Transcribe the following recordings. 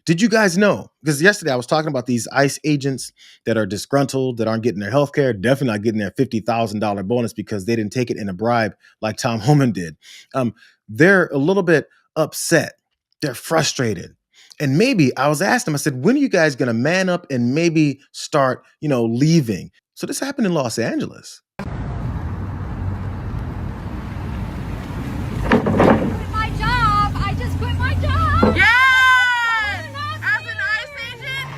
Did you guys know? Because yesterday I was talking about these ICE agents that are disgruntled, that aren't getting their health care, definitely not getting their $50,000 bonus because they didn't take it in a bribe like Tom Homan did. They're a little bit upset. They're frustrated. And maybe I was asking them, I said, when are you guys going to man up and maybe start, leaving? So this happened in Los Angeles. My job. I just quit my job. Yes! As an ICE agent?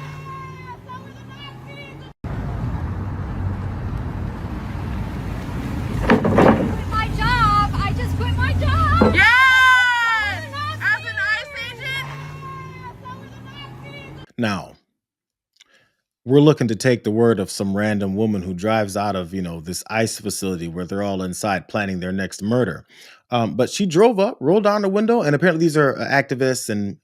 My job. I just quit my job. Yes! As an ICE agent? Now, we're looking to take the word of some random woman who drives out of, this ICE facility where they're all inside planning their next murder. But she drove up, rolled down the window, and apparently these are activists and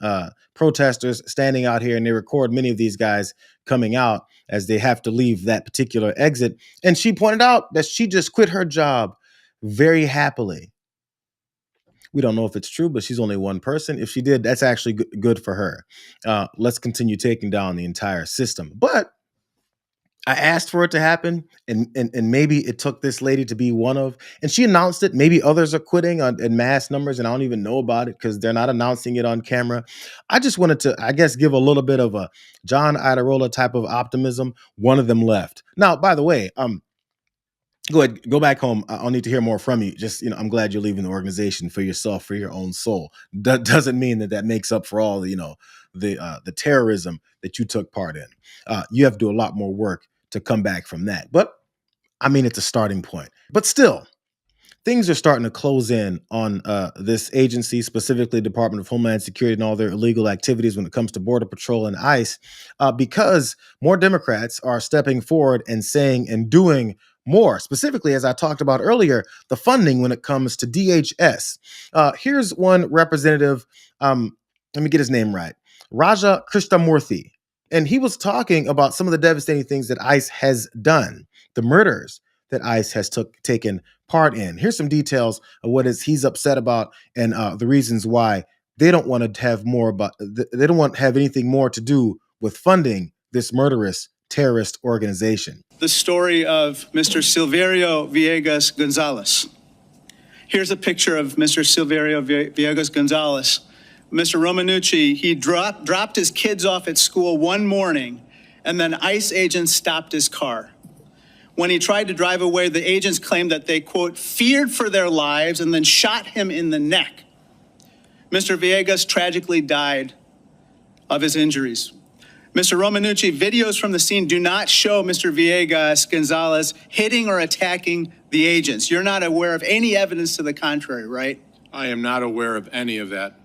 protesters standing out here, and they record many of these guys coming out as they have to leave that particular exit. And she pointed out that she just quit her job very happily. We don't know if it's true, but she's only one person. If she did, that's actually good for her. Let's continue taking down the entire system. But I asked for it to happen, and maybe it took this lady to be one of, and she announced it. Maybe others are quitting in mass numbers, and I don't even know about it because they're not announcing it on camera. I just wanted to, I guess, give a little bit of a John Iadarola type of optimism. One of them left. Now, by the way, go ahead, go back home. I'll need to hear more from you. Just, I'm glad you're leaving the organization for yourself, for your own soul. That doesn't mean that makes up for all, the terrorism that you took part in. You have to do a lot more work to come back from that. But I mean, it's a starting point. But still, things are starting to close in on this agency, specifically Department of Homeland Security and all their illegal activities when it comes to Border Patrol and ICE, because more Democrats are stepping forward and saying and doing more. Specifically, as I talked about earlier, the funding when it comes to DHS. Here's one representative. Let me get his name right. Raja Krishnamurthy. And he was talking about some of the devastating things that ICE has done, the murders that ICE has taken part in. Here's some details of what he's upset about and the reasons why they don't want to have they don't want to have anything more to do with funding this murderous terrorist organization. The story of Mr. Silverio Villegas Gonzalez. Here's a picture of Mr. Silverio Villegas Gonzalez. Mr. Romanucci, he dropped his kids off at school one morning, and then ICE agents stopped his car. When he tried to drive away, the agents claimed that they, quote, feared for their lives and then shot him in the neck. Mr. Villegas tragically died of his injuries. Mr. Romanucci, videos from the scene do not show Mr. Villegas Gonzalez hitting or attacking the agents. You're not aware of any evidence to the contrary, right? I am not aware of any of that.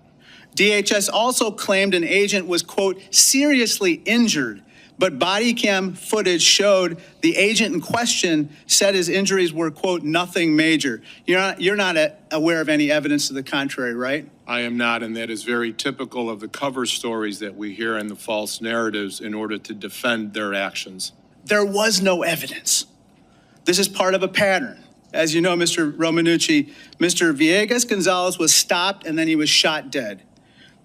DHS also claimed an agent was, quote, seriously injured, but body cam footage showed the agent in question said his injuries were, quote, nothing major. You're not aware of any evidence to the contrary, right? I am not, and that is very typical of the cover stories that we hear and the false narratives in order to defend their actions. There was no evidence. This is part of a pattern. As you know, Mr. Romanucci, Mr. Villegas Gonzalez was stopped and then he was shot dead.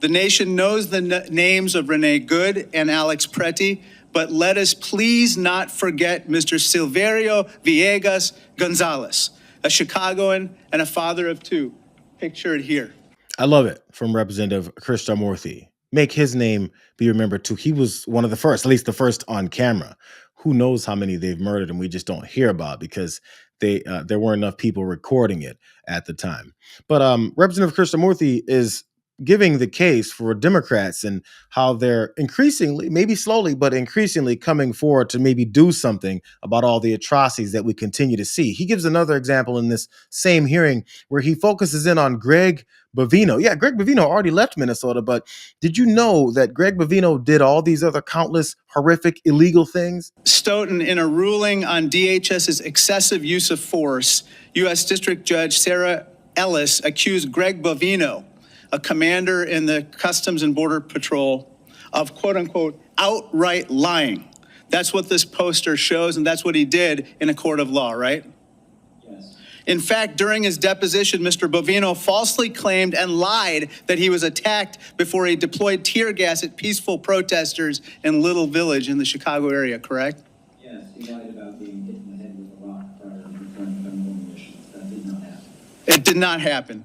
The nation knows the names of Renee Good and Alex Preti, but let us please not forget Mr. Silverio Villegas Gonzalez, a Chicagoan and a father of two, pictured here. I love it from Representative Krishnamurthy. Make his name be remembered too. He was one of the first, at least the first on camera. Who knows how many they've murdered and we just don't hear about because there weren't enough people recording it at the time. But Representative Krishnamurthy is giving the case for Democrats and how they're increasingly, maybe slowly, but increasingly coming forward to maybe do something about all the atrocities that we continue to see. He gives another example in this same hearing where he focuses in on Greg Bovino. Yeah, Greg Bovino already left Minnesota, but did you know that Greg Bovino did all these other countless horrific illegal things? Stoughton, in a ruling on DHS's excessive use of force, U.S. District Judge Sarah Ellis accused Greg Bovino, a commander in the Customs and Border Patrol, of quote unquote outright lying. That's what this poster shows, and that's what he did in a court of law, right? Yes. In fact, during his deposition, Mr. Bovino falsely claimed and lied that he was attacked before he deployed tear gas at peaceful protesters in Little Village in the Chicago area, correct? Yes, he lied about being hit in the head with a rock prior to returning chemical munitions. That did not happen. It did not happen.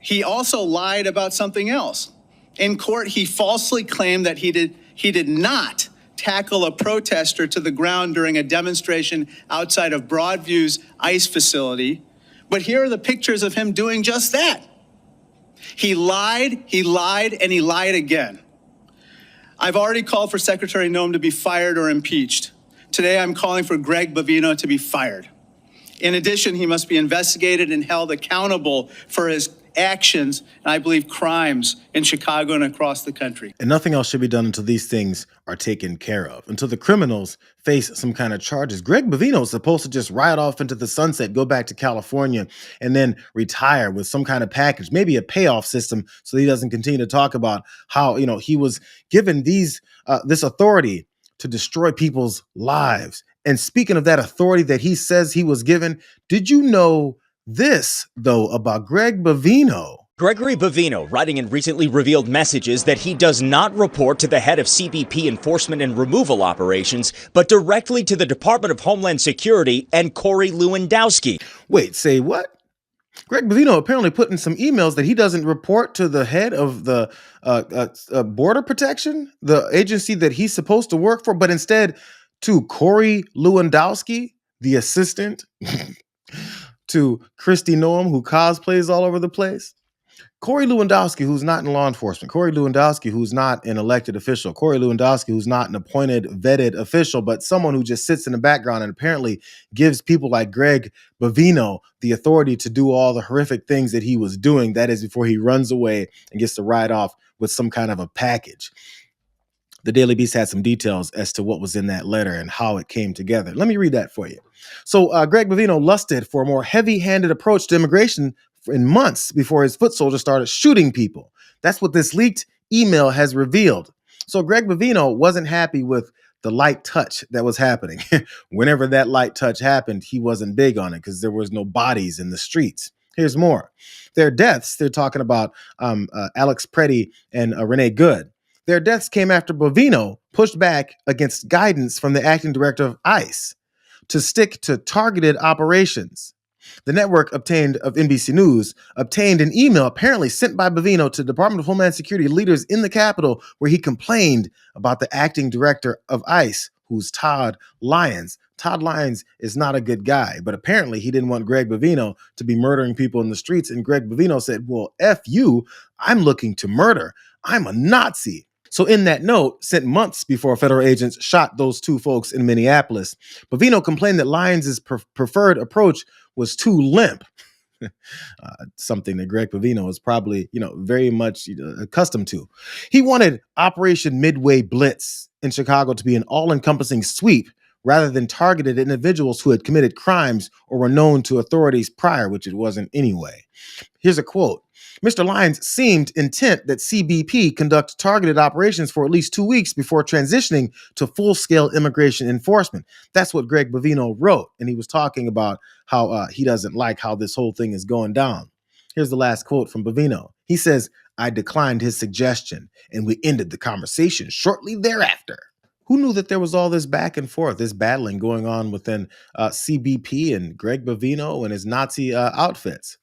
He also lied about something else. In court, he falsely claimed that he did not tackle a protester to the ground during a demonstration outside of Broadview's ICE facility. But here are the pictures of him doing just that. He lied, and he lied again. I've already called for Secretary Noem to be fired or impeached. Today, I'm calling for Greg Bovino to be fired. In addition, he must be investigated and held accountable for his actions, and I believe crimes in Chicago and across the country. And nothing else should be done until these things are taken care of, until the criminals face some kind of charges. Greg Bovino is supposed to just ride off into the sunset, go back to California, and then retire with some kind of package, maybe a payoff system, so he doesn't continue to talk about how, he was given this authority to destroy people's lives. And speaking of that authority that he says he was given, did you know this, though, about Greg Bovino? Gregory Bovino writing in recently revealed messages that he does not report to the head of CBP enforcement and removal operations, but directly to the Department of Homeland Security and Corey Lewandowski. Wait, say what? Greg Bovino apparently put in some emails that he doesn't report to the head of the Border Protection, the agency that he's supposed to work for, but instead to Corey Lewandowski, the assistant to Kristi Noem, who cosplays all over the place. Corey Lewandowski, who's not in law enforcement. Corey Lewandowski, who's not an elected official. Corey Lewandowski, who's not an appointed, vetted official, but someone who just sits in the background and apparently gives people like Greg Bovino the authority to do all the horrific things that he was doing. That is before he runs away and gets to ride off with some kind of a package. The Daily Beast had some details as to what was in that letter and how it came together. Let me read that for you. So Greg Bovino lusted for a more heavy-handed approach to immigration in months before his foot soldiers started shooting people. That's what this leaked email has revealed. So Greg Bovino wasn't happy with the light touch that was happening. Whenever that light touch happened, he wasn't big on it because there was no bodies in the streets. Here's more. Their deaths, they're talking about Alex Preddy and Renee Good. Their deaths came after Bovino pushed back against guidance from the acting director of ICE to stick to targeted operations. The network of NBC News obtained an email apparently sent by Bovino to Department of Homeland Security leaders in the Capitol where he complained about the acting director of ICE, who's Todd Lyons. Todd Lyons is not a good guy, but apparently he didn't want Greg Bovino to be murdering people in the streets. And Greg Bovino said, well, F you, I'm looking to murder. I'm a Nazi. So in that note, sent months before federal agents shot those two folks in Minneapolis, Bovino complained that Lyons' preferred approach was too limp. Something that Greg Bovino is probably, very much accustomed to. He wanted Operation Midway Blitz in Chicago to be an all-encompassing sweep rather than targeted individuals who had committed crimes or were known to authorities prior, which it wasn't anyway. Here's a quote. Mr. Lyons seemed intent that CBP conduct targeted operations for at least 2 weeks before transitioning to full-scale immigration enforcement. That's what Greg Bovino wrote, and he was talking about how he doesn't like how this whole thing is going down. Here's the last quote from Bovino. He says, I declined his suggestion, and we ended the conversation shortly thereafter. Who knew that there was all this back and forth, this battling going on within CBP and Greg Bovino and his Nazi outfits?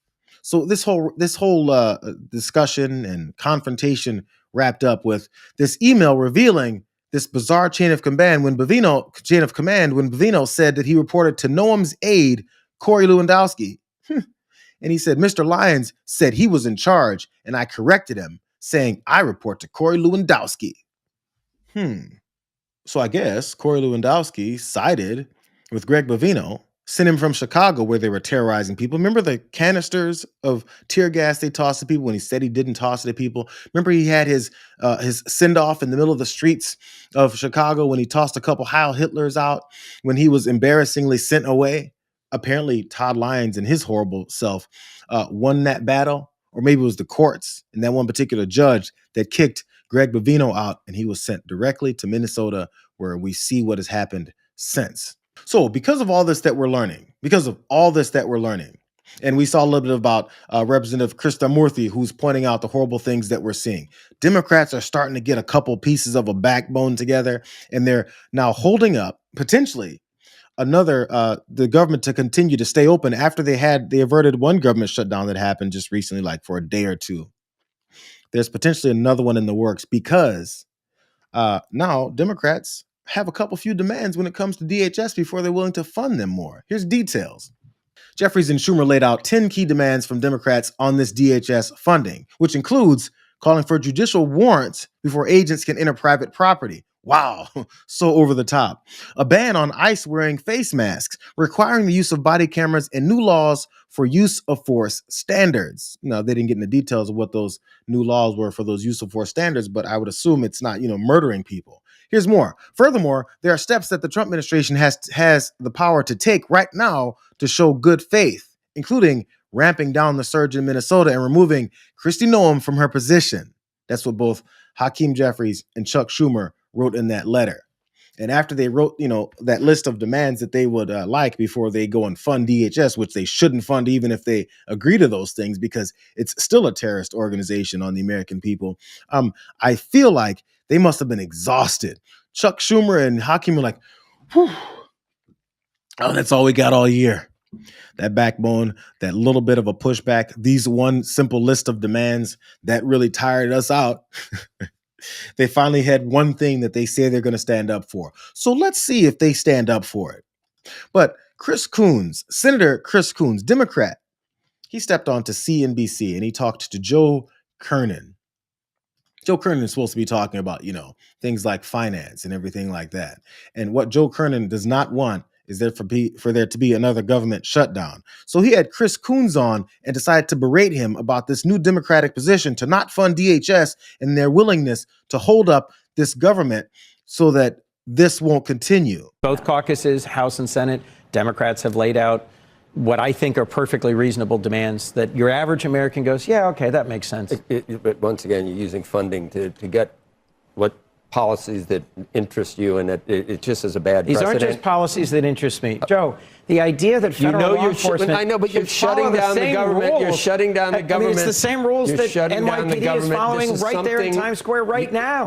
So this whole discussion and confrontation wrapped up with this email revealing this bizarre chain of command when Bovino said that he reported to Noam's aide, Corey Lewandowski. And he said, Mr. Lyons said he was in charge, and I corrected him, saying I report to Corey Lewandowski. So I guess Corey Lewandowski sided with Greg Bovino, sent him from Chicago where they were terrorizing people. Remember the canisters of tear gas they tossed at people when he said he didn't toss it at people? Remember he had his send-off in the middle of the streets of Chicago when he tossed a couple Heil Hitlers out when he was embarrassingly sent away? Apparently Todd Lyons and his horrible self won that battle, or maybe it was the courts and that one particular judge that kicked Greg Bovino out, and he was sent directly to Minnesota, where we see what has happened since. So because of all this that we're learning, and we saw a little bit about Representative Krishnamurthy, who's pointing out the horrible things that we're seeing. Democrats are starting to get a couple pieces of a backbone together, and they're now holding up potentially the government to continue to stay open after they averted one government shutdown that happened just recently, like for a day or two. There's potentially another one in the works because now Democrats have a couple few demands when it comes to DHS before they're willing to fund them more. Here's details. Jeffries and Schumer laid out 10 key demands from Democrats on this DHS funding, which includes calling for judicial warrants before agents can enter private property. Wow, so over the top. A ban on ICE wearing face masks, requiring the use of body cameras, and new laws for use of force standards. Now, they didn't get into details of what those new laws were for those use of force standards, but I would assume it's not, murdering people. Here's more. Furthermore, there are steps that the Trump administration has the power to take right now to show good faith, including ramping down the surge in Minnesota and removing Kristi Noem from her position. That's what both Hakeem Jeffries and Chuck Schumer wrote in that letter. And after they wrote, that list of demands that they would like before they go and fund DHS, which they shouldn't fund even if they agree to those things because it's still a terrorist organization on the American people. I feel like they must have been exhausted. Chuck Schumer and Hakeem were like, whew, oh, that's all we got all year. That backbone, that little bit of a pushback, these one simple list of demands that really tired us out. They finally had one thing that they say they're going to stand up for. So let's see if they stand up for it. But Senator Chris Coons, Democrat, he stepped on to CNBC and he talked to Joe Kernan. Joe Kernan is supposed to be talking about, things like finance and everything like that. And what Joe Kernan does not want is for there to be another government shutdown. So he had Chris Coons on and decided to berate him about this new Democratic position to not fund DHS and their willingness to hold up this government so that this won't continue. Both caucuses, House and Senate, Democrats have laid out what I think are perfectly reasonable demands that your average American goes, yeah, okay, that makes sense. But once again, you're using funding to get what policies that interest you, and it just is a bad These precedent. aren't just policies that interest me. Joe, the idea that federal law enforcement I know, but you're shutting down the government. You're shutting down the government. I mean, it's the same rules that NYPD is following right there in Times Square right now.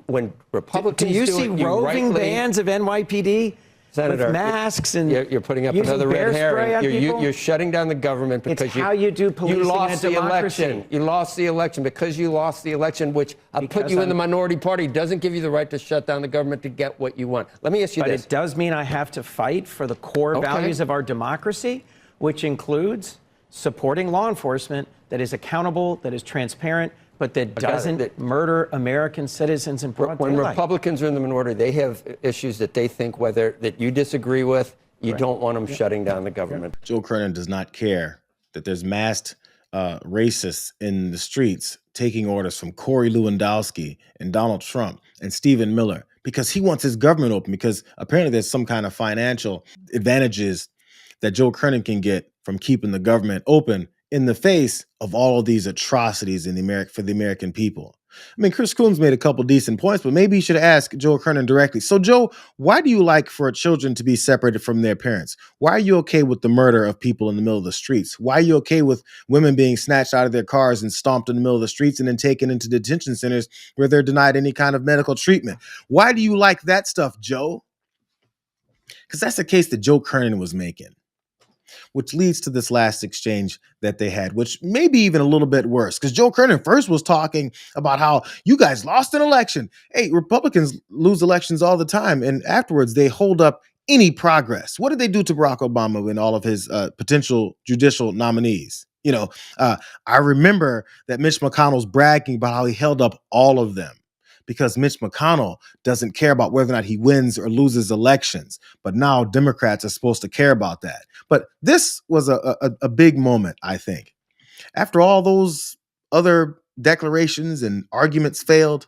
When Republicans do you see roving bands of NYPD? Senator, with masks and you're putting up another red herring. You're shutting down the government because it's how you do policing you lost in a the democracy. election. You lost the election because you lost the election, which put you in the minority party. Doesn't give you the right to shut down the government to get what you want. Let me ask you this. But it does mean I have to fight for the core values of our democracy, which includes supporting law enforcement that is accountable, that is transparent, but that doesn't murder American citizens in broad When daylight. Republicans are in the minority, they have issues that they think that you disagree with. You don't want them shutting down the government. Joe Kernan does not care that there's masked racists in the streets taking orders from Corey Lewandowski and Donald Trump and Stephen Miller because he wants his government open because apparently there's some kind of financial advantages that Joe Kernan can get from keeping the government open in the face of all of these atrocities for the American people. I mean, Chris Coons made a couple decent points, but maybe you should ask Joe Kernan directly. So, Joe, why do you like for children to be separated from their parents? Why are you okay with the murder of people in the middle of the streets? Why are you okay with women being snatched out of their cars and stomped in the middle of the streets and then taken into detention centers where they're denied any kind of medical treatment? Why do you like that stuff, Joe? Because that's the case that Joe Kernan was making. Which leads to this last exchange that they had, which may be even a little bit worse. Because Joe Kernan first was talking about how you guys lost an election. Hey, Republicans lose elections all the time. And afterwards, they hold up any progress. What did they do to Barack Obama and all of his potential judicial nominees? I remember that Mitch McConnell's bragging about how he held up all of them. Because Mitch McConnell doesn't care about whether or not he wins or loses elections. But now Democrats are supposed to care about that. But this was a big moment, I think. After all those other declarations and arguments failed,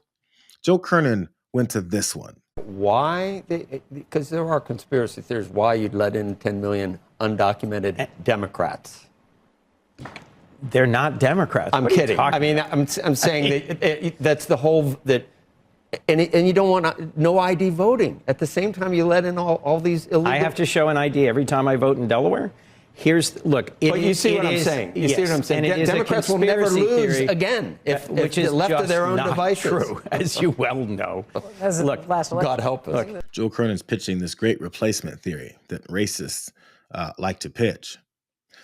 Joe Kernan went to this one. Why? Because there are conspiracy theories why you'd let in 10 million undocumented Democrats. They're not Democrats. I'm kidding. I mean, I'm saying that that's the whole that And you don't want no ID voting. At the same time, you let in all these illegal. I have to show an ID every time I vote in Delaware. Look. You see what I'm saying? You see what I'm saying? And Democrats will never lose again if is left to their own not devices. True, as you well know. Look, God help us. Joe Kernan's pitching this great replacement theory that racists like to pitch.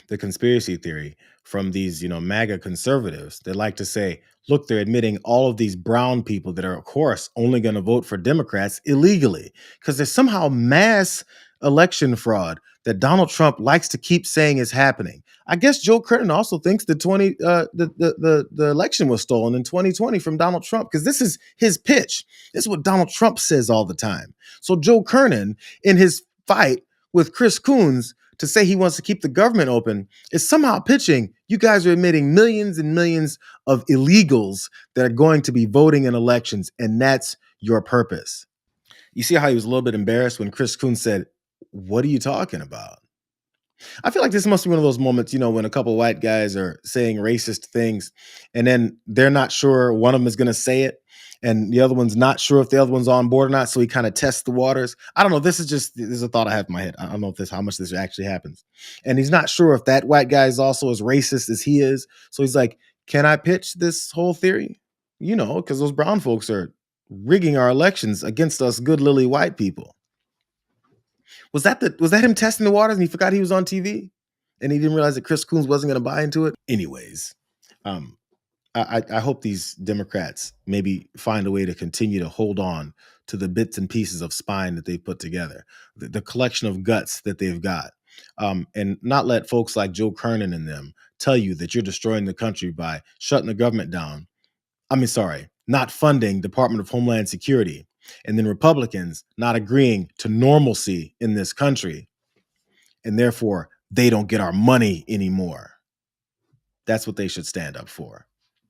The conspiracy theory from these, MAGA conservatives. They like to say, look, they're admitting all of these brown people that are, of course, only going to vote for Democrats illegally because there's somehow mass election fraud that Donald Trump likes to keep saying is happening. I guess Joe Kernan also thinks the election was stolen in 2020 from Donald Trump because this is his pitch. This is what Donald Trump says all the time. So Joe Kernan, in his fight with Chris Coons to say he wants to keep the government open, is somehow pitching, you guys are admitting millions and millions of illegals that are going to be voting in elections, and that's your purpose. You see how he was a little bit embarrassed when Chris Coons said, what are you talking about? I feel like this must be one of those moments, when a couple of white guys are saying racist things and then they're not sure one of them is going to say it and the other one's not sure if the other one's on board or not. So he kind of tests the waters. I don't know. This is a thought I have in my head. I don't know how much this actually happens. And he's not sure if that white guy is also as racist as he is. So he's like, can I pitch this whole theory? Because those brown folks are rigging our elections against us good lily white people. Was that him testing the waters and he forgot he was on TV and he didn't realize that Chris Coons wasn't going to buy into it? Anyways, I hope these Democrats maybe find a way to continue to hold on to the bits and pieces of spine that they've put together, the collection of guts that they've got, and not let folks like Joe Kernan and them tell you that you're destroying the country by shutting the government down. Not funding Department of Homeland Security. And then Republicans not agreeing to normalcy in this country. And therefore, they don't get our money anymore. That's what they should stand up for.